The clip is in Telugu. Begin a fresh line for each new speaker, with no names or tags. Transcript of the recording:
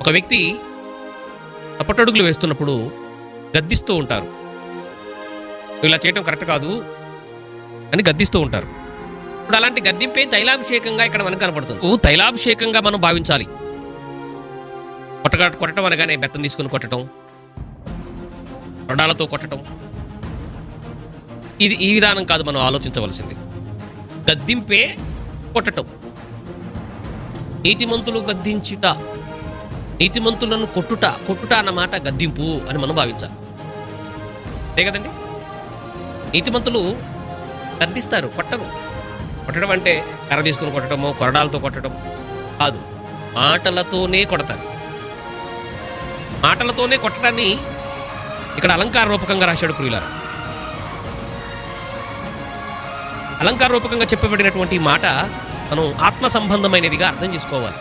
ఒక వ్యక్తి తప్పటడుగులు వేస్తున్నప్పుడు గద్దిస్తూ ఉంటారు. నువ్వు ఇలా చేయటం కరెక్ట్ కాదు అని గద్దిస్తూ ఉంటారు. ఇప్పుడు అలాంటి గద్దింపే తైలాభిషేకంగా ఇక్కడ మనకు కనపడుతుంది. తైలాభిషేకంగా మనం భావించాలి. కొట్టడం అనగానే బెత్తం తీసుకుని కొట్టడం, రొడాలతో కొట్టడం, ఇది ఈ విధానం కాదు మనం ఆలోచించవలసింది. గద్దింపే కొట్టటం. నీతిమంతులు గద్దించుట, నీతిమంతులను కొట్టుట అన్నమాట గద్దింపు అని మనం భావించాలి. అంతే కదండి. నీతిమంతులు గద్దిస్తారు, కొట్టరు. కొట్టడం అంటే కర్ర తీసుకుని కొట్టడమో కొరడాలతో కొట్టడం కాదు, మాటలతోనే కొడతారు. మాటలతోనే కొట్టడాన్ని ఇక్కడ అలంకార రూపకంగా రాశాడు ప్రియులారా. అలంకార రూపకంగా చెప్పబడినటువంటి మాట మనం ఆత్మ సంబంధమైనదిగా అర్థం చేసుకోవాలి.